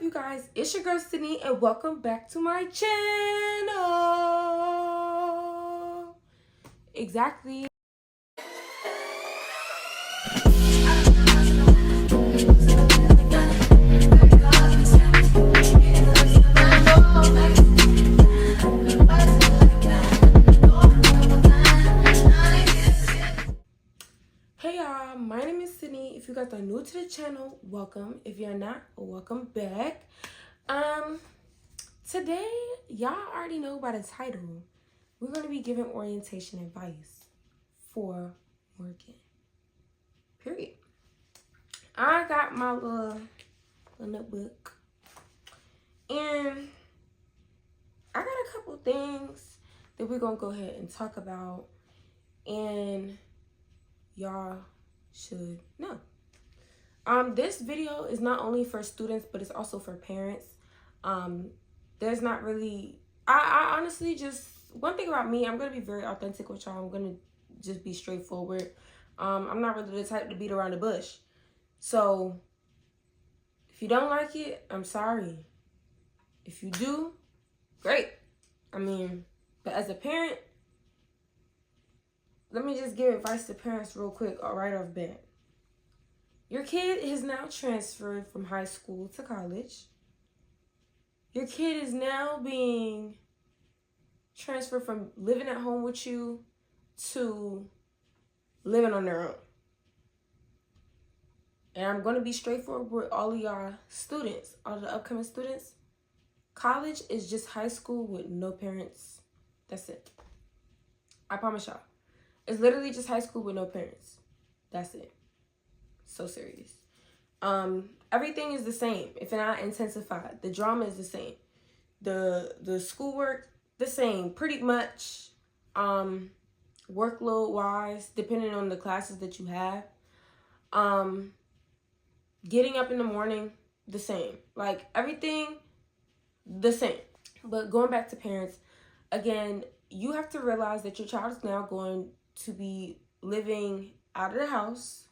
up, you guys? It's your girl Sydney, and welcome back to my channel. Exactly. Hey y'all, my name is Sydney. If you guys are new to the channel, welcome. If you're not, welcome back. Today, y'all already know by the title, we're going to be giving orientation advice for Morgan. Period. I got my little notebook, and I got a couple things that we're going to go ahead and talk about, and y'all should know. This video is not only for students, but it's also for parents. There's not really, I honestly just, one thing about me, I'm going to be very authentic with y'all. I'm going to just be straightforward. I'm not really the type to beat around the bush. So if you don't like it, I'm sorry. If you do, great. But as a parent, let me just give advice to parents real quick, right off bat. Your kid is now transferred from high school to college. Your kid is now being transferred from living at home with you to living on their own. And I'm going to be straightforward with all of y'all students, all the upcoming students. College is just high school with no parents. That's it. I promise y'all. It's literally just high school with no parents. That's it. So serious. Everything is the same, if not intensified. The drama is the same. The schoolwork, the same, pretty much. Workload wise, depending on the classes that you have. Getting up in the morning, the same. Like everything, the same. But going back to parents, again, you have to realize that your child is now going to be living out of the house.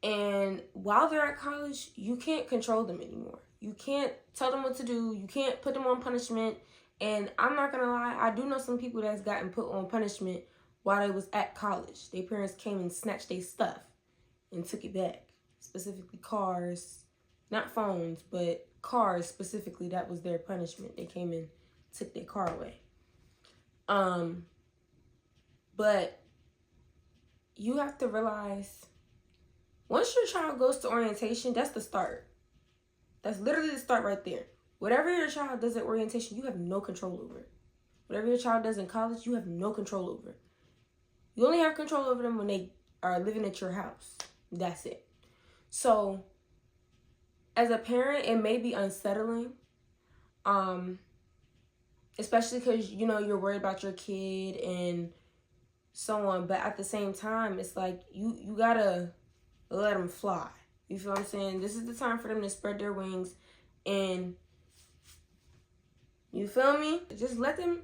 And while they're at college, you can't control them anymore. You can't tell them what to do. You can't put them on punishment. And I'm not going to lie, I do know some people that's gotten put on punishment while they was at college. Their parents came and snatched their stuff and took it back. Specifically cars, not phones, but cars specifically. That was their punishment. They came and took their car away. But you have to realize, once your child goes to orientation, that's the start. That's literally the start right there. Whatever your child does at orientation, you have no control over. Whatever your child does in college, you have no control over. You only have control over them when they are living at your house. That's it. So, as a parent, it may be unsettling. Especially because, you know, you're worried about your kid and so on. But at the same time, it's like you gotta let them fly. You feel what I'm saying? This is the time for them to spread their wings, and you feel me? Just let them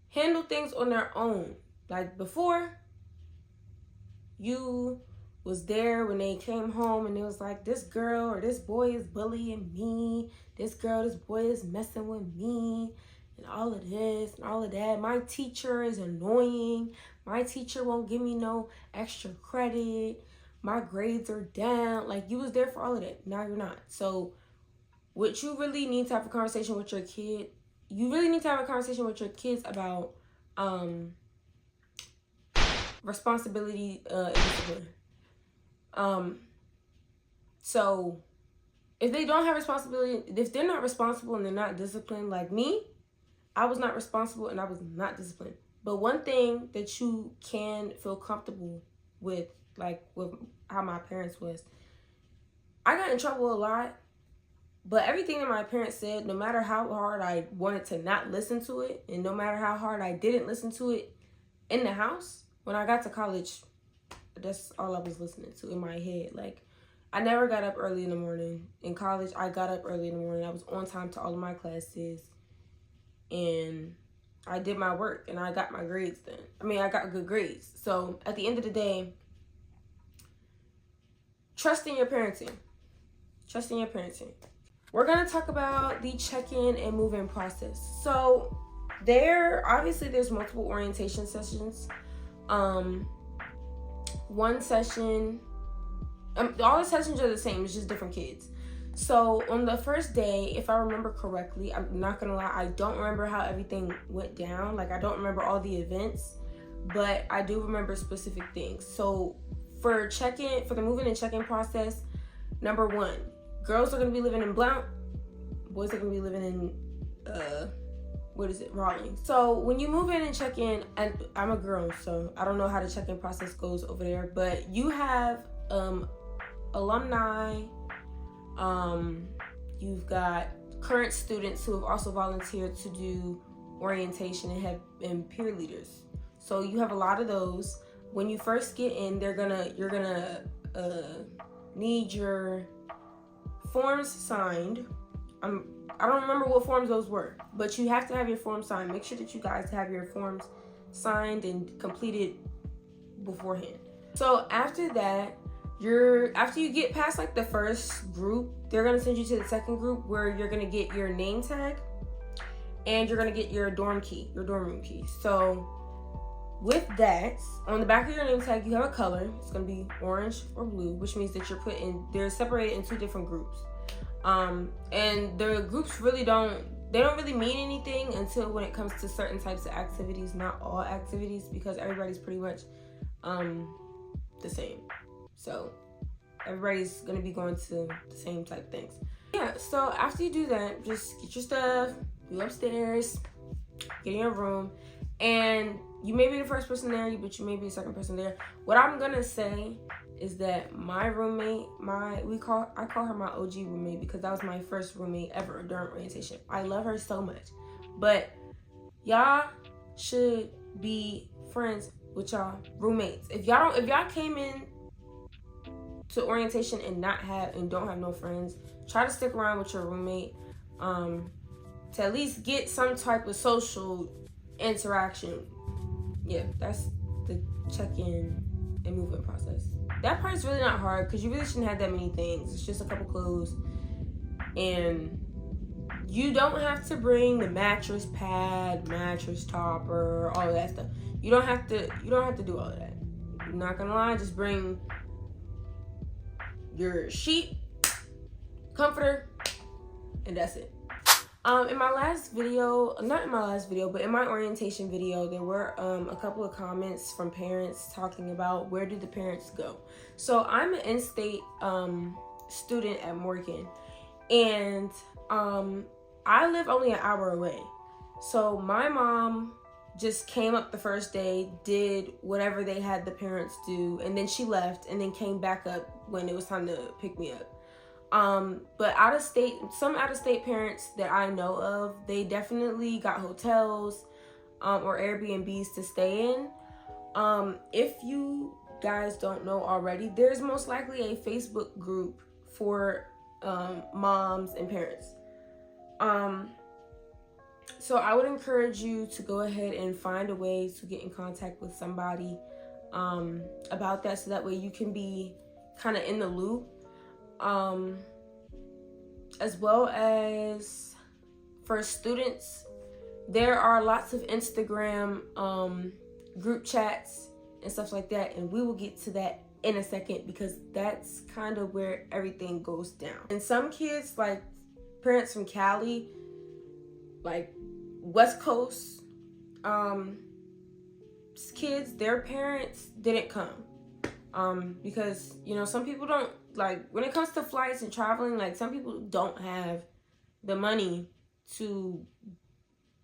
handle things on their own. Like before, you was there when they came home and it was like, this girl or this boy is bullying me. This boy is messing with me. And all of this and all of that. My teacher is annoying. My teacher won't give me no extra credit. My grades are down. Like, you was there for all of that. Now you're not. So what you really need to have a conversation with your kid, you really need to have a conversation with your kids about responsibility and discipline. So if they don't have responsibility, if they're not responsible and they're not disciplined, like me, I was not responsible and I was not disciplined. But one thing that you can feel comfortable with, like with how my parents was, I got in trouble a lot, but everything that my parents said, no matter how hard I wanted to not listen to it, and no matter how hard I didn't listen to it in the house, when I got to college, that's all I was listening to in my head. Like, I never got up early in the morning. In college, I got up early in the morning. I was on time to all of my classes. And I did my work and I got my grades then. I got good grades. So at the end of the day, trust in your parenting. Trust in your parenting. we're going to talk about the check-in and move-in process. So obviously there's multiple orientation sessions. One session, all the sessions are the same, it's just different kids. So on the first day, if I remember correctly, I'm not gonna lie, I don't remember how everything went down. Like, I don't remember all the events, but I do remember specific things. So for the move-in and check-in process, number one, girls are gonna be living in Blount, boys are gonna be living in Raleigh. So when you move in and check in, and I'm a girl, so I don't know how the check-in process goes over there, but you have alumni, you've got current students who have also volunteered to do orientation and peer leaders. So you have a lot of those. When you first get in, you're gonna need your forms signed. I don't remember what forms those were, but you have to have your forms signed. Make sure that you guys have your forms signed and completed beforehand. So after that, after you get past like the first group, they're gonna send you to the second group where you're gonna get your name tag and you're gonna get your dorm room key. So with that, on the back of your name tag, you have a color. It's gonna be orange or blue, which means that they're separated in two different groups. And the groups don't really mean anything until when it comes to certain types of activities, not all activities, because everybody's pretty much the same. So everybody's gonna be going to the same type things. Yeah, so after you do that, just get your stuff, go upstairs, get in your room, and you may be the first person there, but you may be the second person there. What I'm gonna say is that my roommate, I call her my OG roommate because that was my first roommate ever during orientation. I love her so much, but y'all should be friends with y'all roommates. If y'all came in to orientation and don't have no friends, try to stick around with your roommate to at least get some type of social interaction. Yeah, that's the check-in and move-in process. That part's really not hard because you really shouldn't have that many things. It's just a couple clothes, and you don't have to bring the mattress pad, mattress topper, all of that stuff. You don't have to do all of that. I'm not gonna lie, just bring your sheet, comforter, and that's it. In my last video, not in my last video, but in my orientation video, there were a couple of comments from parents talking about where do the parents go. So I'm an in-state student at Morgan, and I live only an hour away. So my mom just came up the first day, did whatever they had the parents do, and then she left and then came back up when it was time to pick me up. But some out-of-state parents that I know of, they definitely got hotels or Airbnbs to stay in. If you guys don't know already, there's most likely a Facebook group for moms and parents. So I would encourage you to go ahead and find a way to get in contact with somebody about that, so that way you can be kind of in the loop. As well as for students, there are lots of Instagram group chats and stuff like that, and we will get to that in a second because that's kind of where everything goes down. And some kids, like parents from Cali, like West Coast kids, their parents didn't come because, you know, some people don't, like, when it comes to flights and traveling, like, some people don't have the money to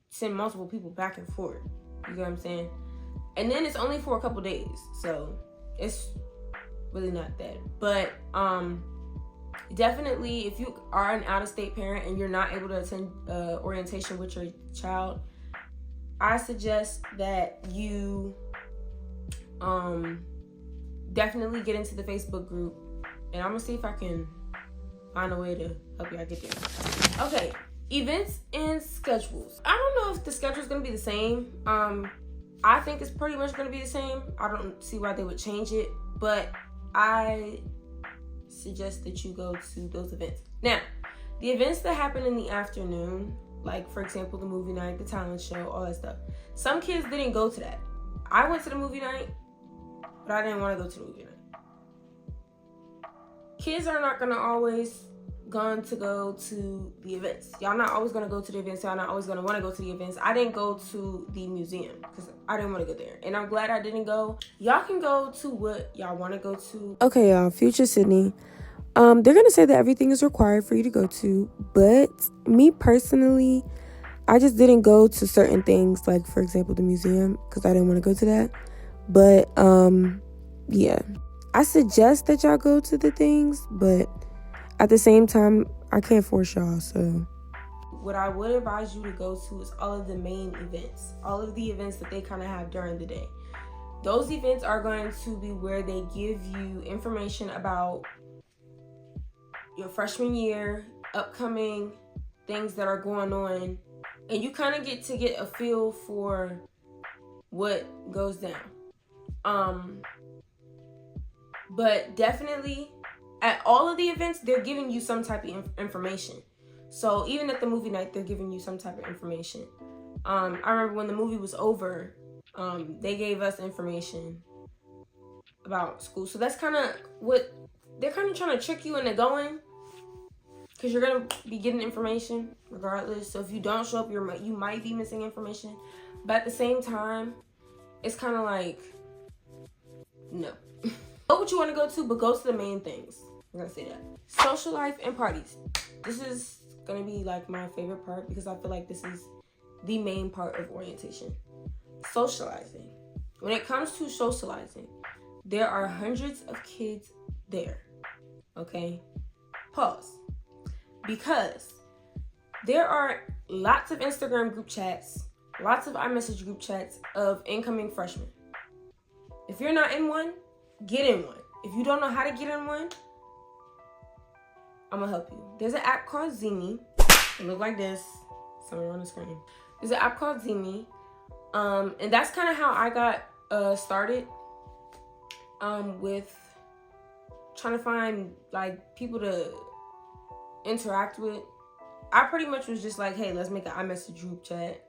send multiple people back and forth. You know what I'm saying? And then it's only for a couple days, so it's really not that. But definitely, if you are an out-of-state parent and you're not able to attend orientation with your child, I suggest that you definitely get into the Facebook group. And I'm gonna see if I can find a way to help y'all get there. Okay, events and schedules. I don't know if the schedule's gonna be the same. I think it's pretty much gonna be the same. I don't see why they would change it, but I suggest that you go to those events. Now, The events that happen in the afternoon, like for example, the movie night, the talent show, all that stuff. Some kids didn't go to that. I went to the movie night, but I didn't want to go to the movie night. Kids are not going to always going to go to the events. Y'all not always going to go to the events. Y'all not always going to want to go to the events. I didn't go to the museum because I didn't want to go there. And I'm glad I didn't go. Y'all can go to what y'all want to go to. Okay, y'all. Future Sydney. They're going to say that everything is required for you to go to. But me personally, I just didn't go to certain things. Like, for example, the museum because I didn't want to go to that. But, yeah. I suggest that y'all go to the things, but at the same time, I can't force y'all, so. What I would advise you to go to is all of the main events, all of the events that they kind of have during the day. Those events are going to be where they give you information about your freshman year, upcoming things that are going on, and you kind of get a feel for what goes down. But definitely, at all of the events, they're giving you some type of information. So even at the movie night, they're giving you some type of information. I remember when the movie was over, they gave us information about school. So that's kind of what they're kind of trying to trick you into going, because you're going to be getting information regardless. So if you don't show up, you might be missing information. But at the same time, it's kind of like, no. Go what you want to go to, but go to the main things. I'm going to say that. Social life and parties. This is going to be like my favorite part because I feel like this is the main part of orientation. Socializing. When it comes to socializing, there are hundreds of kids there. Okay? Pause. Because there are lots of Instagram group chats, lots of iMessage group chats of incoming freshmen. If you're not in one, get in one. If you don't know how to get in one, I'm gonna help you. There's an app called Zimi. It looks like this. Somewhere on the screen. There's an app called Zimi. And that's kind of how I got started with trying to find like people to interact with. I pretty much was just like, hey, let's make an iMessage group chat.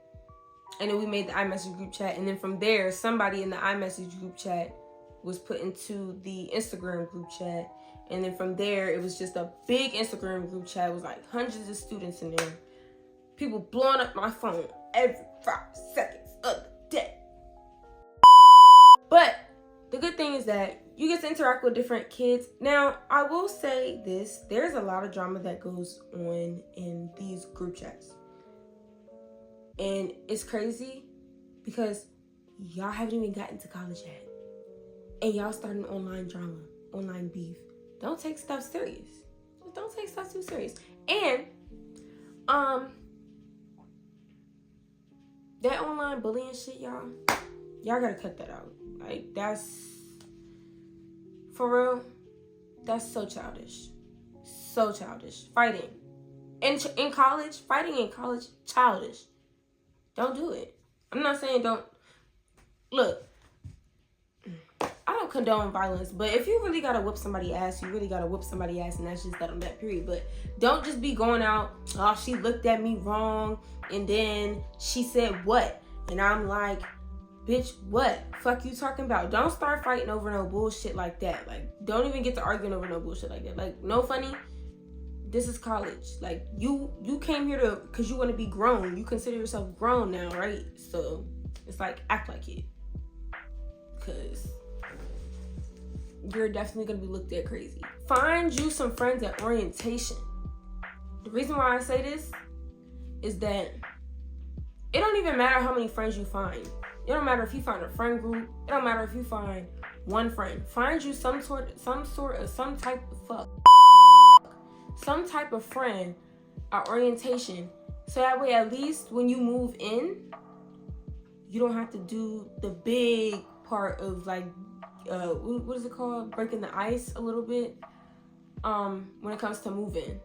And then we made the iMessage group chat. And then from there, somebody in the iMessage group chat was put into the Instagram group chat. And then from there, it was just a big Instagram group chat. It was like hundreds of students in there. People blowing up my phone every 5 seconds of the day. But the good thing is that you get to interact with different kids. Now, I will say this. There's a lot of drama that goes on in these group chats. And it's crazy because y'all haven't even gotten to college yet. And y'all starting online drama, online beef. Don't take stuff serious. Don't take stuff too serious. And that online bullying shit, y'all gotta cut that out. Like, that's, for real, that's so childish. So childish. Fighting. In college, fighting in college, childish. Don't do it. I'm not saying don't. Look, I don't condone violence, but if you really gotta whip somebody's ass, you really gotta whip somebody's ass, and that's just that on that period. But don't just be going out, oh, she looked at me wrong, and then she said what? And I'm like, bitch, what? Fuck you talking about? Don't start fighting over no bullshit like that. Like, don't even get to arguing over no bullshit like that. Like, no funny. This is college. Like, you came here to, because you want to be grown. You consider yourself grown now, right? So it's like, act like it. Because you're definitely going to be looked at crazy. Find you some friends at orientation. The reason why I say this is that it don't even matter how many friends you find. It don't matter if you find a friend group. It don't matter if you find one friend. Find you some type of friend at orientation, so that way at least when you move in, you don't have to do the big part of like what is it called, breaking the ice a little bit when it comes to moving.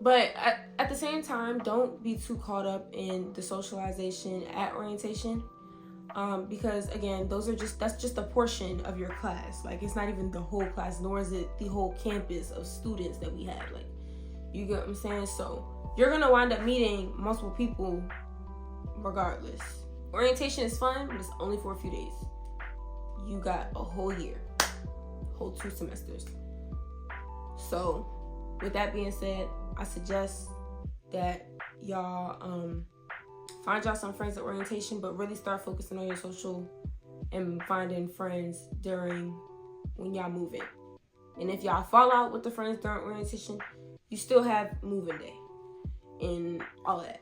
But at the same time, don't be too caught up in the socialization at orientation, because again, that's just a portion of your class. Like, it's not even the whole class, nor is it the whole campus of students that we have. Like, You get what I'm saying? So you're going to wind up meeting multiple people regardless. Orientation is fun, but it's only for a few days. You got a whole year, whole 2 semesters. So with that being said, I suggest that y'all find y'all some friends at orientation, but really start focusing on your social and finding friends during when y'all move in. And if y'all fall out with the friends during orientation, you still have moving day and all that.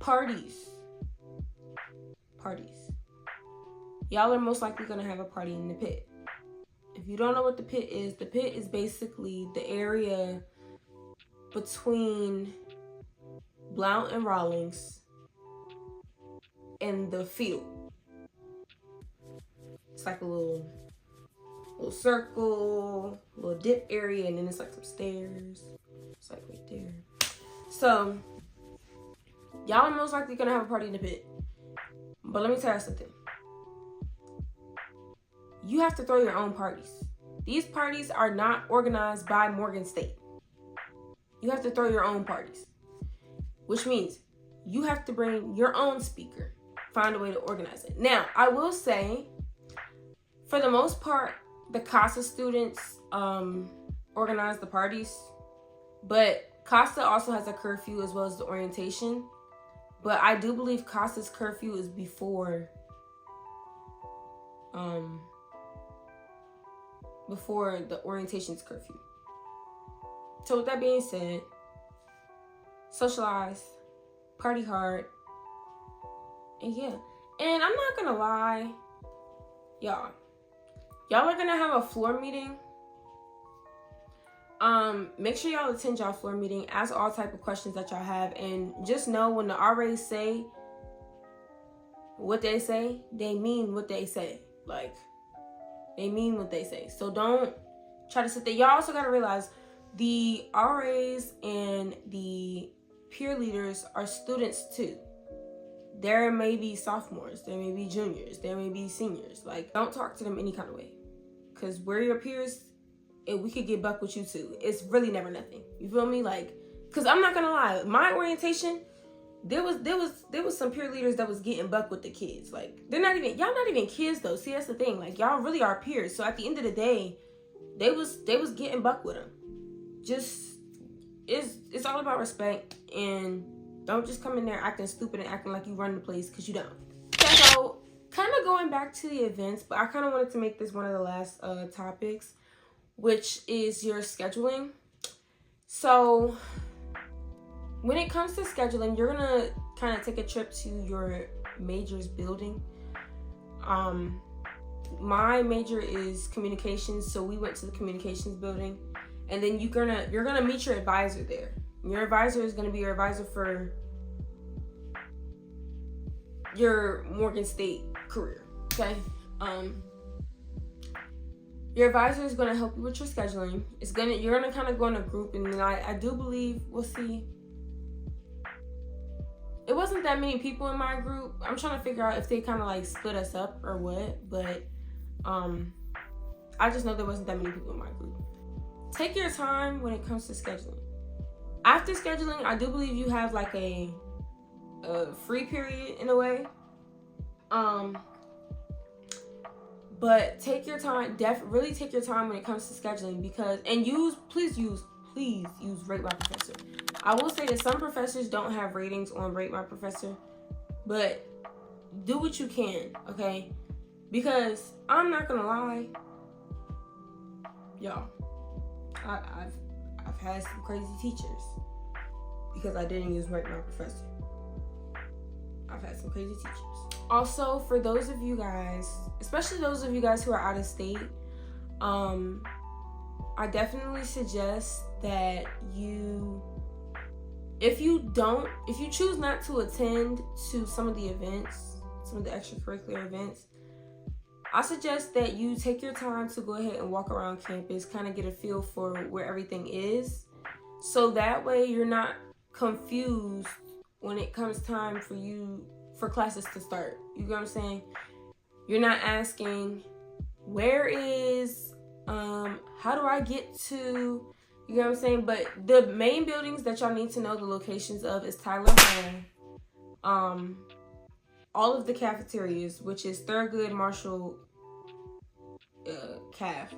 Parties. Y'all are most likely gonna have a party in the pit. If you don't know what the pit is basically the area between Blount and Rawlings and the field. It's like a little circle, little dip area, and then it's like some stairs. It's like right there. So y'all are most likely gonna have a party in the pit. But let me tell you something. You have to throw your own parties. These parties are not organized by Morgan State. You have to throw your own parties, which means you have to bring your own speaker. Find a way to organize it. Now, I will say, for the most part, the CASA students organize the parties, but CASA also has a curfew as well as the orientation. But I do believe CASA's curfew is before the orientation's curfew. So with that being said, socialize, party hard, and yeah. And I'm not gonna lie, y'all are gonna have a floor meeting. Make sure y'all attend y'all floor meeting, ask all type of questions that y'all have, and just know when the RAs say what they say, they mean what they say. Like, they mean what they say. So don't try to sit there. Y'all also gotta realize the RAs and the peer leaders are students too. There may be sophomores, there may be juniors, there may be seniors. Like, don't talk to them any kind of way, because we're your peers and we could get buck with you too. It's really never nothing. You feel me? Like, because I'm not gonna lie, my orientation, there was some peer leaders that was getting buck with the kids. Like, y'all not even kids though. See, that's the thing. Like, y'all really are peers. So at the end of the day, they was getting buck with them. Just, it's all about respect, and don't just come in there acting stupid and acting like you run the place, because you don't. Okay, so kind of going back to the events, but I kind of wanted to make this one of the last topics, which is your scheduling. So when it comes to scheduling, you're gonna kind of take a trip to your major's building. My major is communications, so we went to the communications building, and then you're gonna meet your advisor there. Your advisor is gonna be your advisor for your Morgan State career. Okay. Your advisor is gonna help you with your scheduling. You're gonna kind of go in a group, and then I do believe we'll see. It wasn't that many people in my group. I'm trying to figure out if they kind of like split us up or what, but I just know there wasn't that many people in my group. Take your time when it comes to scheduling. After scheduling, I do believe you have like a free period in a way. But take your time, really take your time when it comes to scheduling, because, and please use Rate My Professor. I will say that some professors don't have ratings on Rate My Professor, but do what you can, okay? Because I'm not gonna lie, y'all, I've had some crazy teachers because I didn't use Rate My Professor. I've had some crazy teachers. Also, for those of you guys, especially those of you guys who are out of state, I definitely suggest that if you choose not to attend to some of the events, some of the extracurricular events, I suggest that you take your time to go ahead and walk around campus, kind of get a feel for where everything is, so that way you're not confused when it comes time for classes to start. You get what I'm saying? You're not asking, where is, how do I get to You get what I'm saying? But the main buildings that y'all need to know the locations of is Tyler Hall, all of the cafeterias, which is Thurgood, Marshall, Caf.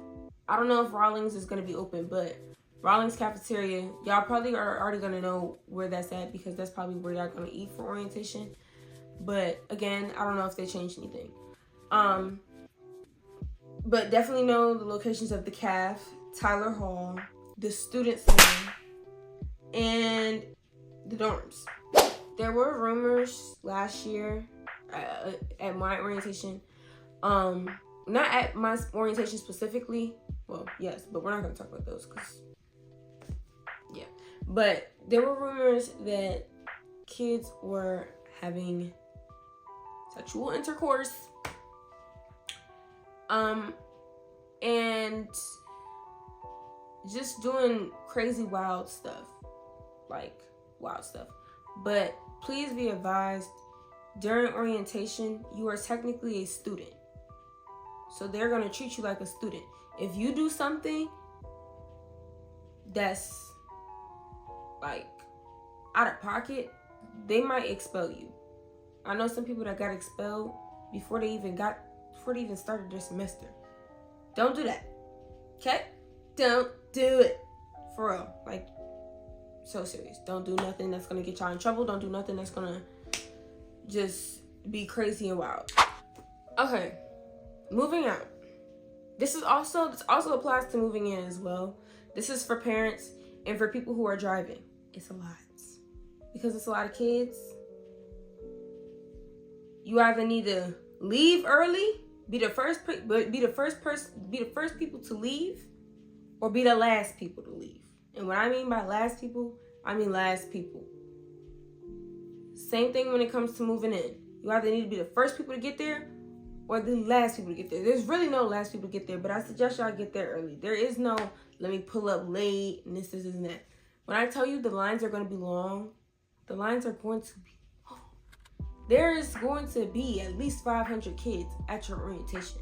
I don't know if Rawlings is going to be open, but Rawlings Cafeteria, y'all probably are already going to know where that's at because that's probably where y'all going to eat for orientation. But again, I don't know if they changed anything. But definitely know the locations of the CAF, Tyler Hall, the Student Center, and the dorms. There were rumors last year at my orientation, not at my orientation specifically. Well, yes, but we're not going to talk about those because, yeah. But there were rumors that kids were having sexual intercourse, and just doing crazy wild stuff. But please be advised, during orientation, you are technically a student. So they're going to treat you like a student. If you do something that's like out of pocket, they might expel you. I know some people that got expelled before they even started their semester. Don't do that. Okay? Don't do it. For real. Like, so serious. Don't do nothing that's going to get y'all in trouble. Don't do nothing that's going to just be crazy and wild. Okay. Moving on. This also applies to moving in as well. This is for parents and for people who are driving. It's a lot. Because it's a lot of kids. You either need to leave early, be the first people to leave, or be the last people to leave. And what I mean by last people, I mean last people. Same thing when it comes to moving in. You either need to be the first people to get there or the last people to get there. There's really no last people to get there, but I suggest y'all get there early. There is no, let me pull up late and this, and that. When I tell you the lines are going to be long, the lines are going to be long. There is going to be at least 500 kids at your orientation.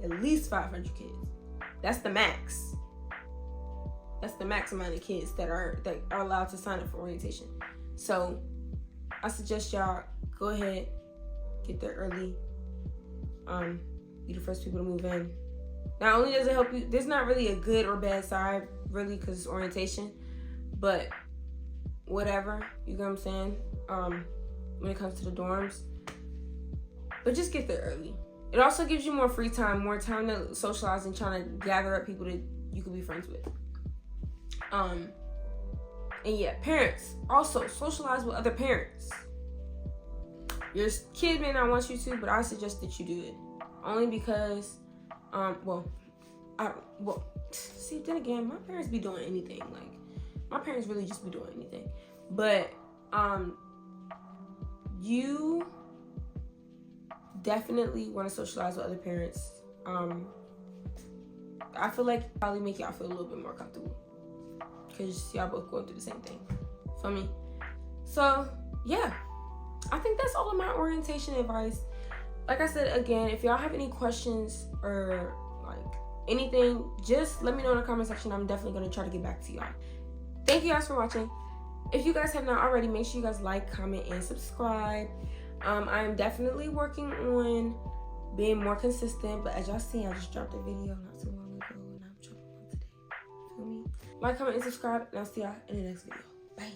At least 500 kids. That's the max. That's the max amount of kids that are allowed to sign up for orientation. So I suggest y'all go ahead, get there early. Be the first people to move in. Not only does it help you, there's not really a good or bad side, really, because it's orientation, but whatever, you know what I'm saying, when it comes to the dorms. But just get there early. It also gives you more free time, more time to socialize and trying to gather up people that you could be friends with. And yeah, parents, also socialize with other parents. Your kid may not want you to, but I suggest that you do it. Only because, see, then again, my parents be doing anything. Like, my parents really just be doing anything. But, you definitely want to socialize with other parents. I feel like it probably make y'all feel a little bit more comfortable. Because y'all both going through the same thing. Feel me? So, yeah. I think that's all of my orientation advice. Like I said, again, if y'all have any questions or like anything, just let me know in the comment section. I'm definitely going to try to get back to y'all. Thank you guys for watching. If you guys have not already, make sure you guys like, comment, and subscribe. I'm definitely working on being more consistent, but as y'all see, I just dropped a video not too long ago, and I'm dropping one today. Feel me? Like, comment, and subscribe, and I'll see y'all in the next video. Bye.